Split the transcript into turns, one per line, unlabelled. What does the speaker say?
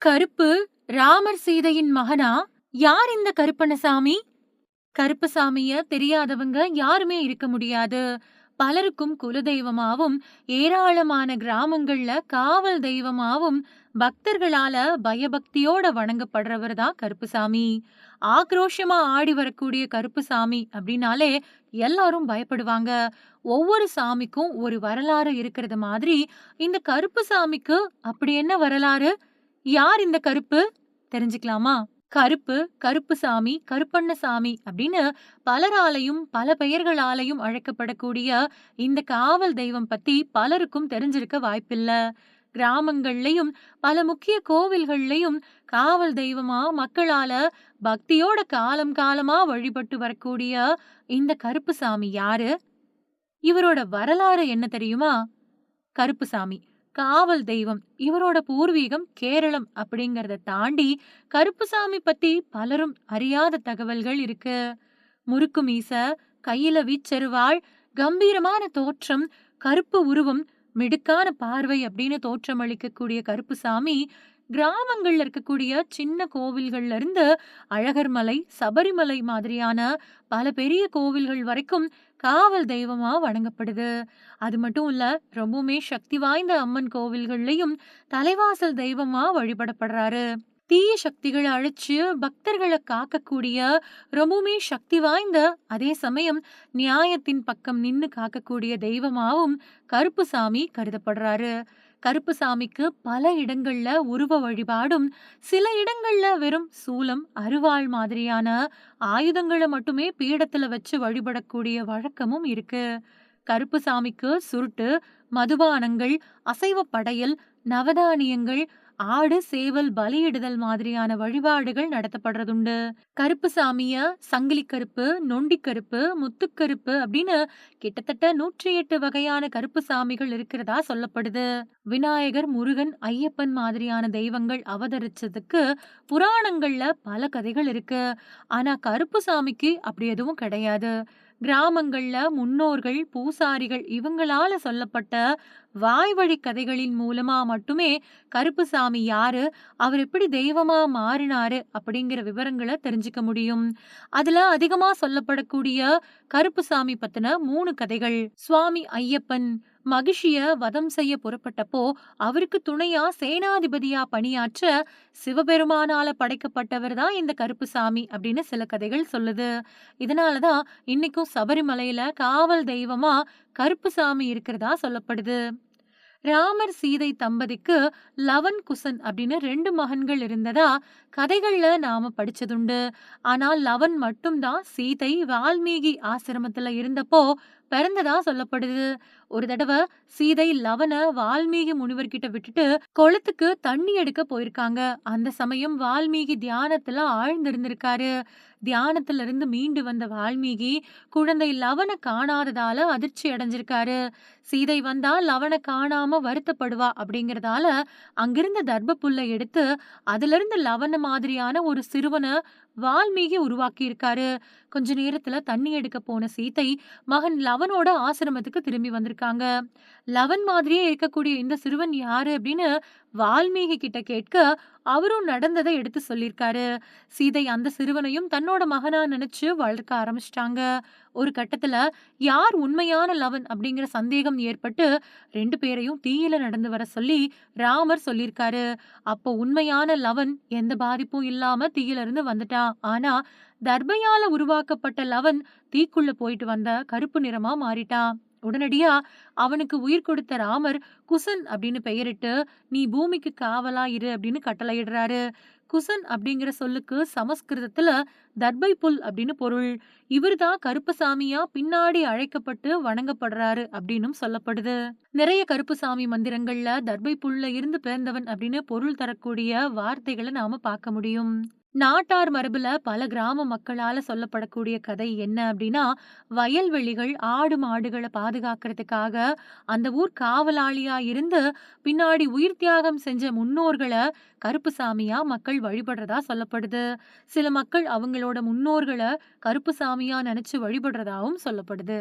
கருப்பு ராமர் சீதையின் மகனா? யார் இந்த கருப்பண்ணசாமி? கருப்பசாமிய தெரியாதவங்க யாருமே இருக்க முடியாது. பலருக்கும் குலதெய்வமாவும், ஏராளமான கிராமங்கள்ல காவல் தெய்வமாவும், பக்தர்களால பயபக்தியோட வணங்கப்படுறவர் தான் கருப்புசாமி. ஆக்ரோஷமா ஆடி வரக்கூடிய கருப்புசாமி அப்படின்னாலே எல்லாரும் பயப்படுவாங்க. ஒவ்வொரு சாமிக்கும் ஒரு வரலாறு இருக்கிறது மாதிரி, இந்த கருப்புசாமிக்கு அப்படி என்ன வரலாறு? யார் இந்த கருப்பு? தெரிஞ்சுக்கலாமா? கருப்பு, கருப்புசாமி, கருப்பண்ணசாமி அப்படின்னு பலராலயும், பல பெயர்களாலயும் அழைக்கப்படக்கூடிய இந்த காவல் தெய்வம் பத்தி பலருக்கும் தெரிஞ்சிருக்க வாய்ப்பில்ல. கிராமங்கள்லயும், பல முக்கிய கோவில்கள்லயும் காவல் தெய்வமா மக்களால பக்தியோட காலம் காலமா வழிபட்டு வரக்கூடிய இந்த கருப்புசாமி யாரு? இவரோட வரலாறு என்ன தெரியுமா? கருப்புசாமி காவல் தெய்வம். இவரோட பூர்வீகம் கேரளம் அப்படிங்கறத தாண்டி கருப்புசாமி பத்தி பலரும் அறியாத தகவல்கள் இருக்கு. முறுக்கு மீச, கையில வீச்செருவாள், கம்பீரமான தோற்றம், கருப்பு உருவம், மிடுக்கான பார்வை அப்படின்னு தோற்றம் அளிக்கக்கூடிய கருப்புசாமி கிராமங்கள்ல இருக்கக்கூடிய சின்ன கோவில்கள்ல இருந்து அழகர் மலை, சபரிமலை மாதிரியான பல பெரிய கோவில்கள் வரைக்கும் காவல் தெய்வமா வணங்கப்படுது. அது மட்டும் இல்ல, ரொம்பவுமே சக்தி வாய்ந்த அம்மன் கோவில்கள்லயும் தலைவாசல் தெய்வமா வழிபடப்படுறாரு. தீய சக்திகளை அழிச்சு பக்தர்களை காக்கக்கூடிய ரொம்பவுமே சக்தி வாய்ந்த, அதே சமயம் நியாயத்தின் பக்கம் நின்னு காக்கக்கூடிய தெய்வமாவும் கருப்புசாமி கருதப்படுறாரு. கருப்புசாமிக்கு பல இடங்கள்ல உருவ வழிபாடும், சில இடங்கள்ல வெறும் சூலம், அருவாள் மாதிரியான ஆயுதங்களை மட்டுமே பீடத்துல வச்சு வழிபடக்கூடிய வழக்கமும் இருக்கு. கருப்புசாமிக்கு சுருட்டு, மதுபானங்கள், அசைவ படையல், நவதானியங்கள், ஆடு, சேவல் பலியிடுதல் மாதிரியான வழிபாடுகள் நடத்தப்படுறதுண்டு. கருப்புசாமிய சங்கிலி கருப்பு, நொண்டி கருப்பு, முத்துக்கருப்பு அப்படின்னு கிட்டத்தட்ட 108 வகையான கருப்பு சாமிகள் இருக்கிறதா சொல்லப்படுது. விநாயகர், முருகன், ஐயப்பன் மாதிரியான தெய்வங்கள் அவதரிச்சதுக்கு புராணங்கள்ல பல கதைகள் இருக்கு. ஆனா கருப்புசாமிக்கு அப்படி எதுவும் கிடையாது. கிராமங்கள்ல முன்னோர்கள், பூசாரிகள் இவங்களால சொல்லப்பட்ட வாய்வழி கதைகளின் மூலமா மட்டுமே கருப்புசாமி யாரு, அவர் எப்படி தெய்வமா மாறினாரு அப்படிங்கிற விவரங்களை தெரிஞ்சுக்க முடியும். அதுல அதிகமா சொல்லப்படக்கூடிய கருப்புசாமி பத்தின 3 கதைகள். சுவாமி ஐயப்பன் மகிஷிய வதம் செய்ய புறப்பட்டப்போ அவருக்கு துணையா சேனாதிபதியா பணியாற்ற சிவபெருமானால படைக்கப்பட்டவர் தான் இந்த கருப்புசாமி அப்படின்னு சில கதைகள் சொல்லுது. இதனாலதான் இன்னைக்கும் சபரிமலையில காவல் தெய்வமா கருப்புசாமி இருக்கிறதா சொல்லப்படுது. ராமர் சீதை தம்பதிக்கு லவன் குசன் அப்படின்னு 2 மகன்கள் இருந்ததா கதைகள்ல நாம படிச்சதுண்டு. ஆனால் லவன் மட்டும்தான் சீதை வால்மீகி ஆசிரமத்துல இருந்தப்போ பிறந்ததா சொல்லப்படுது. ஒரு தடவை சீதை லவன வால்மீகி முனிவர்கிட்ட விட்டுட்டு குளத்துக்கு தண்ணி எடுக்க போயிருக்காங்க. அந்த சமயம் வால்மீகி தியானத்துல ஆழ்ந்திருந்திருக்காரு. தியானத்துல இருந்து மீண்டு வந்த வால்மீகி குழந்தை லவன காணாததால அதிர்ச்சி அடைஞ்சிருக்காரு. சீதை வந்தா லவன காணாம வருத்தப்படுவா அப்படிங்கறதால அங்கிருந்த தர்ப்ப புல்லை எடுத்து அதுல இருந்து லவன மாதிரியான ஒரு சிறுவனை வால்மீகி உருவாக்கி இருக்காரு. கொஞ்ச நேரத்துல தண்ணி எடுக்க போன சீதை மகன் லவனோட ஆசிரமத்துக்கு திரும்பி வந்திருக்காங்க. லவன் மாதிரியே இருக்கக்கூடிய இந்த சிறுவன் யாரு அப்படின்னு வால்மீகி கிட்ட கேட்க அவரும் நடந்ததை எடுத்து சொல்லியிருக்காரு. சீதை அந்த சிறுவனையும் தன்னோட மகனா நினைச்சு வளர்க்க ஆரம்பிச்சிட்டாங்க. ஒரு கட்டத்துல யார் உண்மையான லவன் அப்படிங்கிற சந்தேகம் ஏற்பட்டு 2 பேரையும் தீயில நடந்து வர சொல்லி ராமர் சொல்லியிருக்காரு. அப்போ உண்மையான லவன் எந்த பாதிப்பும் இல்லாம தீயில இருந்து வந்துட்டான். ஆனா தர்பையால உருவாக்கப்பட்ட லவன் தீக்குள்ள போயிட்டு வந்த கருப்பு நிறமா மாறிட்டான். உடனடியா அவனுக்கு உயிர் கொடுத்த ராமர் குசன் அப்படின்னு பெயரிட்டு நீ பூமிக்கு காவலா இரு அப்படின்னு கட்டளையிடுறாரு. குசன் அப்படிங்கிற சொல்லுக்கு சமஸ்கிருதத்துல தர்பை புல் அப்படின்னு பொருள். இவர்தான் கருப்பசாமியா பின்னாடி அழைக்கப்பட்டு வணங்கப்படுறாரு அப்படின்னும் சொல்லப்படுது. நிறைய கருப்புசாமி மந்திரங்கள்ல தர்பை புல்ல இருந்து பிறந்தவன் அப்படின்னு பொருள் தரக்கூடிய வார்த்தைகளை நாம பார்க்க முடியும். நாட்டார் மரபுல பல கிராம மக்களால சொல்லப்படக்கூடிய கதை என்ன அப்படின்னா, வயல்வெளிகள், ஆடு மாடுகளை பாதுகாக்கிறதுக்காக அந்த ஊர் காவலாளியா இருந்து பின்னாடி உயிர் தியாகம் செஞ்ச முன்னோர்களை கருப்புசாமியா மக்கள் வழிபடுறதா சொல்லப்படுது. சில மக்கள் அவங்களோட முன்னோர்களை கருப்புசாமியா நினைச்சு வழிபடுறதாவும் சொல்லப்படுது.